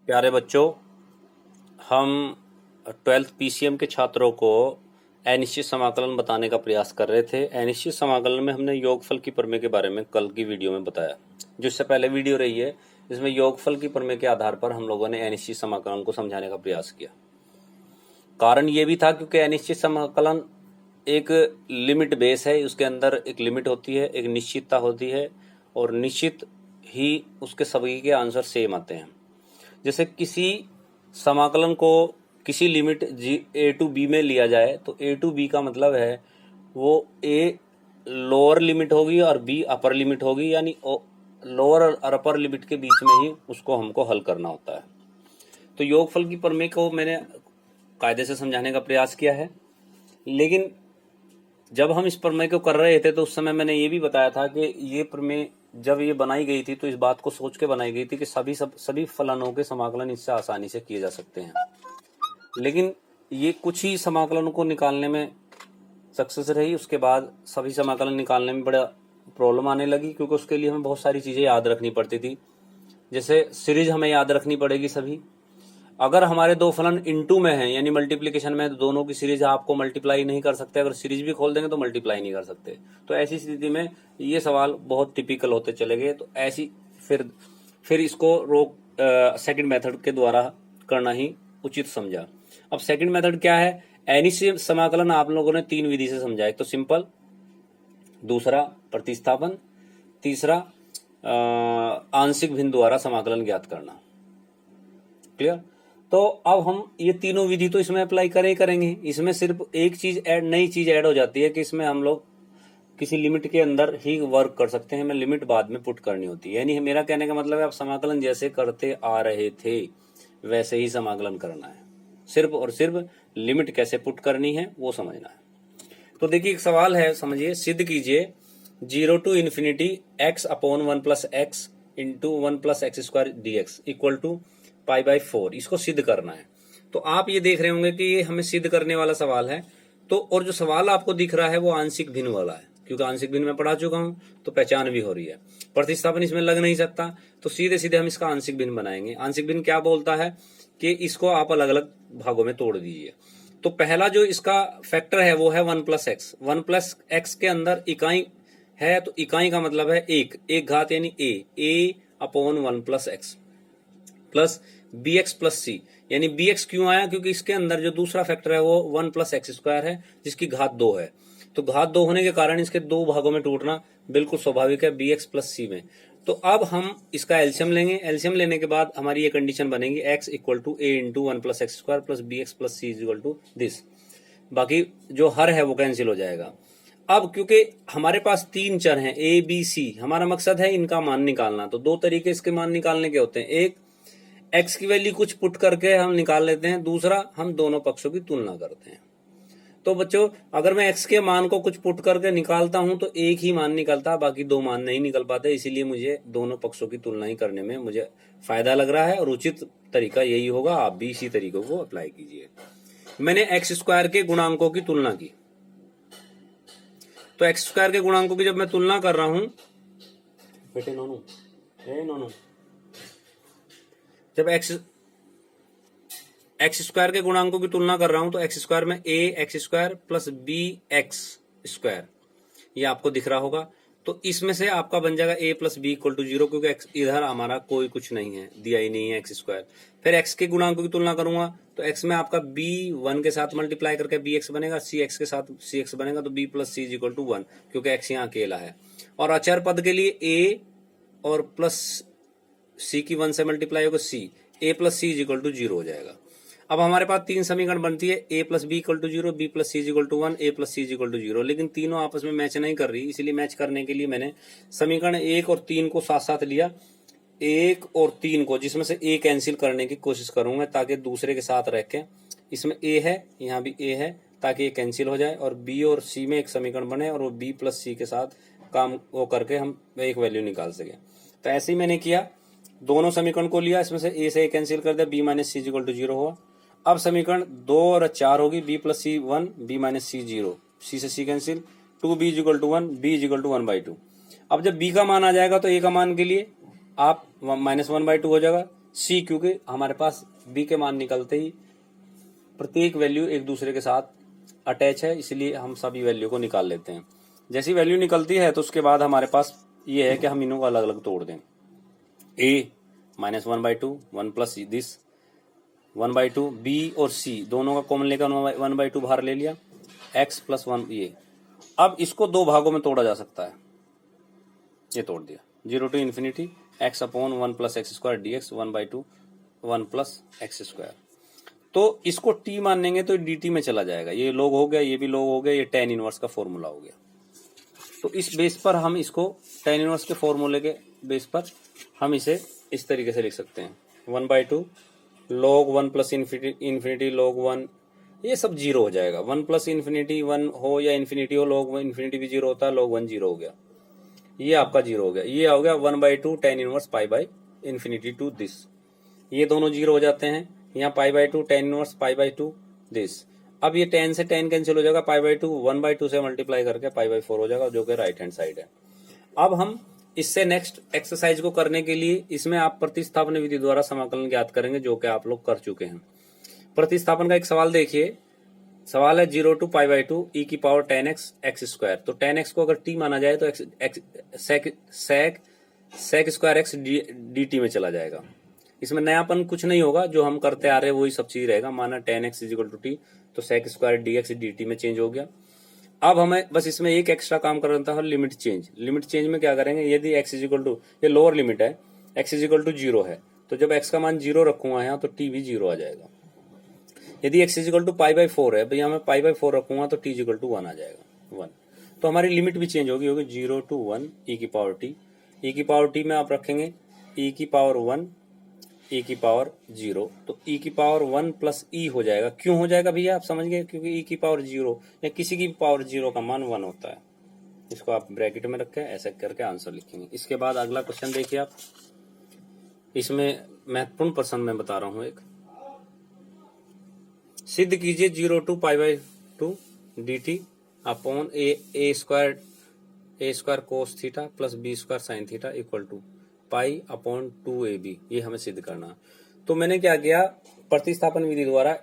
प्यारे बच्चों, हम 12th पीसीएम के छात्रों को अनिश्चित समाकलन बताने का प्रयास कर रहे थे। अनिश्चित समाकलन में हमने योगफल की प्रमेय के बारे में कल की वीडियो में बताया। जो इससे पहले वीडियो रही है, इसमें योगफल की प्रमेय के आधार पर हम लोगों ने अनिश्चित समाकलन को समझाने का प्रयास किया। कारण ये भी था क्योंकि अनिश्चित समाकलन एक लिमिट बेस है, उसके अंदर एक लिमिट होती है, एक निश्चितता होती है और निश्चित ही उसके सभी के आंसर सेम आते हैं। जैसे किसी समाकलन को किसी लिमिट a टू b में लिया जाए तो a टू b का मतलब है वो a लोअर लिमिट होगी और b अपर लिमिट होगी, यानी लोअर और अपर लिमिट के बीच में ही उसको हमको हल करना होता है। तो योगफल की प्रमेय को मैंने कायदे से समझाने का प्रयास किया है, लेकिन जब हम इस प्रमेय को कर रहे थे तो उस समय मैंने ये भी बताया था कि ये प्रमेय जब ये बनाई गई थी तो इस बात को सोच के बनाई गई थी कि सभी फलनों के समाकलन इससे आसानी से किए जा सकते हैं। लेकिन ये कुछ ही समाकलन को निकालने में सक्सेस रही, उसके बाद सभी समाकलन निकालने में बड़ा प्रॉब्लम आने लगी, क्योंकि उसके लिए हमें बहुत सारी चीज़ें याद रखनी पड़ती थी। जैसे सीरीज हमें याद रखनी पड़ेगी सभी। अगर हमारे दो फलन इनटू में हैं यानी मल्टीप्लिकेशन में, तो दोनों की सीरीज आपको मल्टीप्लाई नहीं कर सकते। अगर सीरीज भी खोल देंगे तो मल्टीप्लाई नहीं कर सकते। तो ऐसी स्थिति में ये सवाल बहुत टिपिकल होते चले गए। तो ऐसी फिर इसको सेकंड मेथड के द्वारा करना ही उचित समझा। अब सेकंड मेथड क्या है? अनिश्चित समाकलन आप लोगों ने तीन विधि से समझा। एक तो सिंपल, दूसरा प्रतिस्थापन, तीसरा आंशिक भिन्न द्वारा समाकलन ज्ञात करना। क्लियर? तो अब हम ये तीनों विधि तो इसमें अप्लाई करेंगे। इसमें सिर्फ एक चीज नई चीज ऐड हो जाती है कि इसमें हम लोग किसी लिमिट के अंदर ही वर्क कर सकते हैं, हमें लिमिट बाद में पुट करनी होती है। यानी मेरा कहने का मतलब है आप समाकलन जैसे करते आ रहे थे वैसे ही समाकलन करना है, सिर्फ और सिर्फ लिमिट कैसे पुट करनी है वो समझना है। तो देखिए एक सवाल है, समझिए। सिद्ध कीजिए 0 to infinity x upon 1 plus x into 1 plus x square dx equal to π/4। इसको सिद्ध करना है। तो आप ये देख रहे होंगे कि ये हमें सिद्ध करने वाला सवाल है। तो और जो सवाल आपको दिख रहा है वो आंशिक भिन्न वाला है, क्योंकि आंशिक भिन्न मैं पढ़ा चुका हूं तो पहचान भी हो रही है। प्रतिस्थापन इसमें लग नहीं सकता, तो सीधे सीधे हम इसका आंशिक भिन्न बनाएंगे। आंशिक भिन्न क्या बोलता है कि इसको आप अलग अलग भागों में तोड़ दीजिए। तो पहला जो इसका फैक्टर है वो है 1 प्लस एक्स। 1 प्लस एक्स के अंदर इकाई है, तो इकाई का मतलब है एक घात यानी a upon 1 plus x plus B x plus c. यानी बी एक्स क्यों आया? क्योंकि इसके अंदर जो दूसरा फैक्टर है वो 1 प्लस एक्स स्क्वायर है, जिसकी घात 2 है। तो घात 2 होने के कारण इसके दो भागों में टूटना बिल्कुल स्वाभाविक है, बी एक्स प्लस सी में। तो अब हम इसका एलसीएम लेंगे। एलसीएम लेने के बाद हमारी ये कंडीशन बनेगी x equal to A into 1 plus x square plus B x plus C equal to this. बाकी जो हर है वो कैंसिल हो जाएगा। अब क्योंकि हमारे पास तीन चर हैं ए बी सी, हमारा मकसद है इनका मान निकालना। तो दो तरीके इसके मान निकालने के होते हैं। एक, x की वैल्यू कुछ पुट करके हम निकाल लेते हैं। दूसरा, हम दोनों पक्षों की तुलना करते हैं। तो बच्चों, अगर मैं x के मान को कुछ पुट करके निकालता हूं तो एक ही मान निकलता है, बाकी दो मान नहीं निकल पाते। इसीलिए मुझे दोनों पक्षों की तुलना ही करने में मुझे फायदा लग रहा है और उचित तरीका यही होगा। आप भी इसी तरीकों को अप्लाई कीजिए। मैंने एक्स स्क्वायर के गुणांकों की तुलना की। तो एक्स स्क्वायर के गुणांकों की जब मैं तुलना कर रहा हूं, बेटे नोनू, जब एक्स स्क्वायर के गुणांकों की तुलना कर रहा हूं तो एक्स स्क्वायर में a x square plus B x square, ये आपको दिख रहा होगा। तो इसमें से आपका बन जाएगा ए प्लस बी इक्वल टू 0, क्योंकि इधर हमारा कोई कुछ नहीं है, दिया ही नहीं है एक्स स्क्वायर। फिर एक्स के गुणांकों की तुलना करूंगा तो एक्स में आपका बी 1 के साथ मल्टीप्लाई करके बी एक्स बनेगा, सी एक्स के साथ सी एक्स बनेगा, तो B plus C is equal to 1, क्योंकि एक्स यहाँ अकेला है। और अचर पद के लिए ए और प्लस सी की 1 से मल्टीप्लाई होगा C, A plus C is equal to 0 हो जाएगा। अब हमारे पास तीन समीकरण बनती है, A plus B equal to 0, B plus C is equal to 1, A plus C is equal to 0। लेकिन तीनों आपस में मैच नहीं कर रही, इसलिए मैच करने के लिए मैंने समीकरण 1 और 3 को साथ साथ लिया। 1 और 3 को, जिसमें से ए कैंसिल करने की कोशिश करूंगा ताकि दूसरे के साथ रह के, इसमें ए है यहाँ भी ए है, ताकि ये कैंसिल हो जाए और बी और सी में एक समीकरण बने और वो बी प्लस सी के साथ काम वो करके हम एक वैल्यू निकाल सके। तो ऐसे ही मैंने किया, दोनों समीकरण को लिया, इसमें से ए से ए कैंसिल कर दिया, B minus C equal to 0 हुआ। अब समीकरण 2 और 4 होगी, B plus C 1, B minus C 0, C से C cancel, 2b equal to 1, b equal to 1/2। अब जब b का मान आ जाएगा तो a का मान के लिए आप -1/2 हो जाएगा, सी, क्योंकि हमारे पास बी के मान निकलते ही प्रत्येक वैल्यू एक दूसरे के साथ अटैच है, इसलिए हम सभी वैल्यू को निकाल लेते हैं। जैसी वैल्यू निकलती है तो उसके बाद हमारे पास ये है कि हम इन्हों को अलग अलग तोड़ दें। ए माइनस 1/2, 1 प्लस दिस 1/2, बी और सी दोनों का कॉमन लेकर 1/2 बाहर ले लिया, एक्स प्लस 1 ये। अब इसको दो भागों में तोड़ा जा सकता है, ये तोड़ दिया, 0 to infinity X upon 1 plus x square D X 1/2 1 plus x square. तो इसको टी मानेंगे तो डी टी में चला जाएगा, ये log हो गया, ये भी log हो गया, ये tan इनवर्स का फॉर्मूला हो गया। तो इस बेस पर हम इसको tan इनवर्स के फॉर्मूले के बेस पर हम इसे इस तरीके से लिख सकते हैं, 1/2 log 1 प्लस इन्फिनिटी log 1, ये सब जीरो हो जाएगा। 1 प्लस इन्फिनिटी 1 हो या इन्फिनिटी हो, log इन्फिनिटी भी जीरो होता है, log 1 जीरो हो गया, ये आपका जीरो हो गया। ये हो गया 1/2 tan inverse pi by infinity to this, ये दोनों जीरो हो जाते हैं। यहाँ π/2 tan इनवर्स π/2 दिस। अब ये tan से tan कैंसिल हो जाएगा, π/2 1/2 से मल्टीप्लाई करके π/4 हो जाएगा, जो कि राइट हैंड साइड है। अब हम इससे नेक्स्ट एक्सरसाइज को करने के लिए इसमें आप प्रतिस्थापन विधि द्वारा समाकलन ज्ञात करेंगे, जो कि आप लोग कर चुके हैं। प्रतिस्थापन का एक सवाल देखिए, सवाल है 0 टू π/2 e की power tan x x square. तो tan x को अगर t माना जाए तो sec स्क्वायर x dt में चला जाएगा। इसमें नयापन कुछ नहीं होगा, जो हम करते आ रहे हैं वही सब चीज रहेगा। माना tan x equal to T, तो sec स्क्वायर dx dt में चेंज हो गया। अब हमें बस इसमें एक एक्स्ट्रा काम करना था, लिमिट चेंज। लिमिट चेंज में क्या करेंगे, यदि x इक्वल टू, ये लोअर लिमिट है, x इक्वल टू 0 है, तो जब x का मान 0 रखूंगा यहाँ तो t भी 0 आ जाएगा। यदि x इक्वल टू π/4 है, भैया मैं π/4 रखूंगा तो t इक्वल टू 1 आ जाएगा, 1। तो हमारी लिमिट भी चेंज होगी 0 टू 1 e की पावर t। e की पावर t में आप रखेंगे e की पावर 1 e की पावर 0, तो e की पावर 1 प्लस e हो जाएगा। क्यों हो जाएगा भैया, आप समझ गए, क्योंकि e की पावर 0 या किसी की पावर 0 का मान 1 होता है। इसको आप ब्रैकेट में रखें, ऐसे करके आंसर लिखेंगे। इसके बाद अगला क्वेश्चन देखिए आप, इसमें महत्वपूर्ण प्रश्न मैं बता रहा हूं एक। सिद्ध कीजिए 0 to π/2 dt upon A square cos theta plus B square sine theta equal to pi upon 2ab, ये हमें सिद्ध करना है। तो मैंने क्या किया, प्रतिस्थापन विधि द्वारा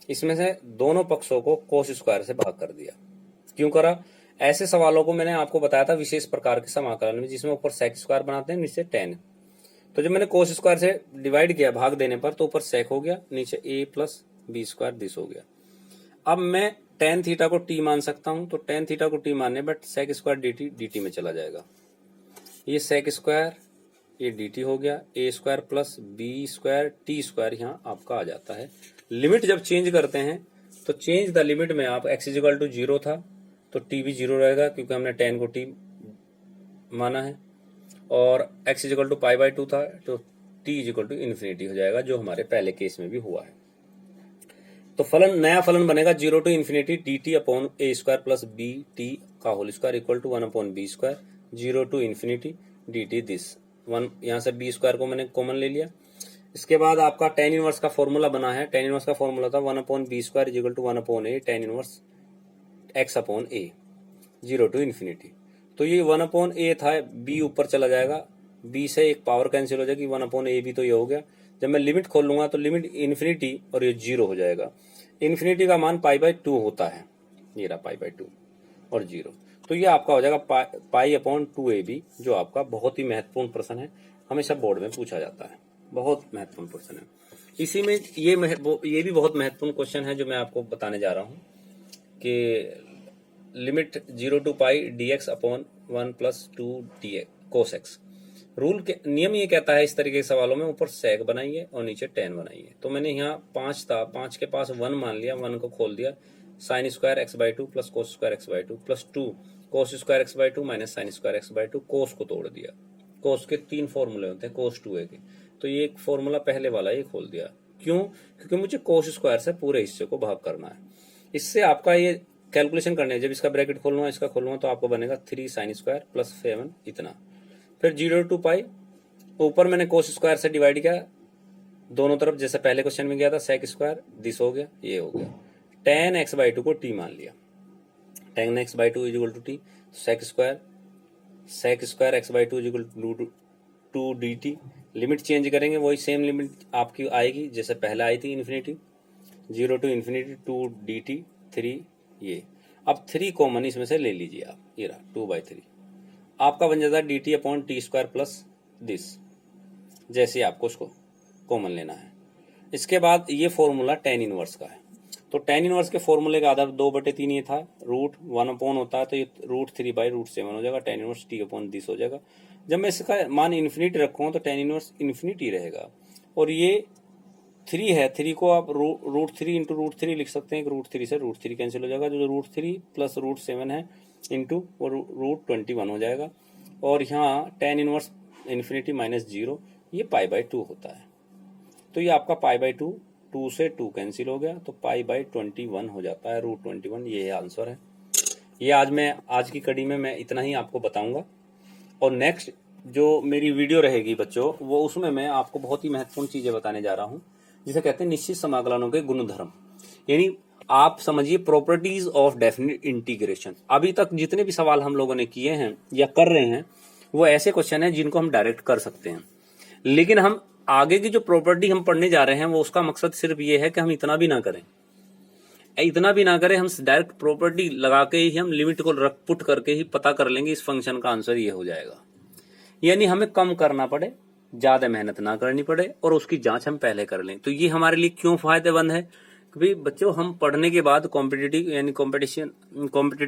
इसमें से दोनों पक्षों को कोस स्क्वायर से भाग कर दिया। क्यों करा, ऐसे सवालों को मैंने आपको बताया था विशेष प्रकार के समाकलन में, जिसमें ऊपर सेक स्क्वायर बनाते हैं, नीचे tan। तो जब मैंने कोस स्क्वायर से डिवाइड किया भाग देने पर, तो ऊपर सेक हो गया, नीचे a plus B square this हो गया। अब मैं tan थीटा को t मान सकता हूं, तो tan थीटा को t मानने बट सेक स्क्वायर dt में चला जाएगा। ये सेक स्क्वायर, ये dt हो गया, a square plus B square t square यहाँ आपका आ जाता है। लिमिट जब चेंज करते हैं तो चेंज द लिमिट में आप x इक्वल टू 0 था तो t भी 0 रहेगा, क्योंकि हमने tan को t माना है, और x इक्वल टू π/2 था तो t इक्वल टू इन्फिनिटी हो जाएगा, जो हमारे पहले केस में भी हुआ है। तो फलन, नया फलन बनेगा 0 to infinity dt upon a square plus B T का whole square equal to 1 upon B square, 0 to infinity dt this 1। यहाँ से बी स्क्वायर को मैंने कॉमन ले लिया। इसके बाद आपका tan इनवर्स का फॉर्मूला बना है। tan इनवर्स का फॉर्मूला था 1 upon B square equal to 1 upon a tan inverse x upon a, 0 to infinity. तो ये 1 अपॉन a था, b ऊपर चला जाएगा, b से एक पावर कैंसिल हो जाएगी, 1 अपॉन a भी तो ये हो गया। जब मैं लिमिट खोल लूंगा तो लिमिट इन्फिनिटी और ये 0 हो जाएगा। इन्फिनिटी का मान π/2 होता है, ये रहा π/2 और 0, तो ये आपका हो जाएगा पाई अपॉन 2ab, जो आपका बहुत ही महत्वपूर्ण प्रश्न है, हमेशा बोर्ड में पूछा जाता है, बहुत महत्वपूर्ण प्रश्न है। इसी में ये भी बहुत महत्वपूर्ण क्वेश्चन है जो मैं आपको बताने जा रहा हूँ कि limit 0 to pi dx upon 1 plus 2 cos x। Rule के नियम ये कहता है इस तरीके के सवालों में ऊपर sec बनाइए और नीचे tan बनाइए। तो मैंने यहाँ 5 था, 5 के पास 1 मान लिया, 1 को खोल दिया, sine square x/2 plus cos square x/2 plus 2 cos square x/2 minus sine square x/2, कोस को तोड़ दिया। कोस के 3 फॉर्मूले होते हैं कोस 2a के, तो ये एक फॉर्मूला पहले वाला ये खोल दिया। क्यों, क्योंकि मुझे कोस स्क्वायर से पूरे हिस्से को भाग करना है। इससे आपका ये कैलकुलेशन करने है, जब इसका ब्रैकेट खोलूंगा इसका खोलूंगा तो आपको बनेगा 3 साइन स्क्वायर प्लस 7 इतना। फिर 0 टू पाई, ऊपर मैंने कोस स्क्वायर से डिवाइड किया दोनों तरफ, जैसे पहले क्वेश्चन में गया था, सेक स्क्वायर दिस हो गया, ये हो गया। tan x/2 को t मान लिया, tan x/2 equal to t, sec square x/2 equal to 2 dt। Limit change करेंगे वही सेम लिमिट आपकी आएगी जैसे पहले आई थी इन्फिनिटी, 0 to इन्फिनिटी 2 dt 3 ये। अब 3 कॉमन इसमें से ले लीजिए आप, ये रहा 2/3 आपका बन जाता है dt/t² प्लस दिस, जैसे आपको उसको कॉमन लेना है। इसके बाद ये फॉर्मूला tan इनवर्स का है, तो tan इनवर्स के फॉर्मूले का आधा 2/3 ये था, √1 होता है तो ये √3/√7 हो जाएगा, tan इनवर्स t/दिस हो जाएगा। जब मैं इसका मान इन्फिनिटी रखूँ तो tan इनवर्स इन्फिनिटी रहेगा, और ये 3 है, 3 को आप √3 इंटू √3 लिख सकते हैं, √3 से √3 कैंसिल हो जाएगा, जो √3 प्लस √7 है इंटू वो √21 हो जाएगा, और यहाँ tan इनवर्स इन्फिनिटी -0 ये π/2 होता है। तो ये आपका π/2, 2 से 2 कैंसिल हो गया तो π/21 हो जाता है, √21 ये आंसर है। ये आज की कड़ी में मैं इतना ही आपको बताऊंगा, और नेक्स्ट जो मेरी वीडियो रहेगी बच्चों वो उसमें मैं आपको बहुत ही महत्वपूर्ण चीजें बताने जा रहा हूँ, जिसे कहते हैं निश्चित समाकलनों के गुणधर्म, यानी आप समझिए प्रॉपर्टीज ऑफ डेफिनिट इंटीग्रेशन। अभी तक जितने भी सवाल हम लोगों ने किए हैं या कर रहे हैं वो ऐसे क्वेश्चन हैं जिनको हम डायरेक्ट कर सकते हैं, लेकिन हम आगे की जो प्रॉपर्टी हम पढ़ने जा रहे हैं वो उसका मकसद सिर्फ ये है कि हम इतना भी ना करें, हम डायरेक्ट प्रॉपर्टी लगा के ही हम लिमिट को पुट करके ही पता कर लेंगे इस फंक्शन का आंसर ये हो जाएगा। यानी हमें कम करना पड़े, ज्यादा मेहनत ना करनी पड़े, और उसकी जांच हम पहले कर लें। तो ये हमारे लिए क्यों फायदेमंद है कि भाई बच्चों हम पढ़ने के बाद कॉम्पिटिटिव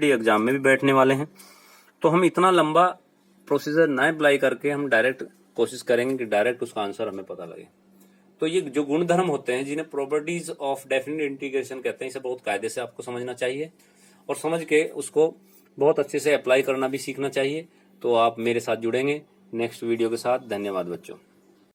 एग्जाम में भी बैठने वाले हैं, तो हम इतना लंबा प्रोसीजर ना अप्लाई करके हम डायरेक्ट कोशिश करेंगे कि डायरेक्ट उसका आंसर हमें पता लगे। तो ये जो गुणधर्म होते हैं जिन्हें प्रॉपर्टीज ऑफ डेफिनिट इंटीग्रेशन कहते हैं, इसे बहुत कायदे से आपको समझना चाहिए, और समझ के उसको बहुत अच्छे से अप्लाई करना भी सीखना चाहिए। तो आप मेरे साथ जुड़ेंगे नेक्स्ट वीडियो के साथ। धन्यवाद बच्चों।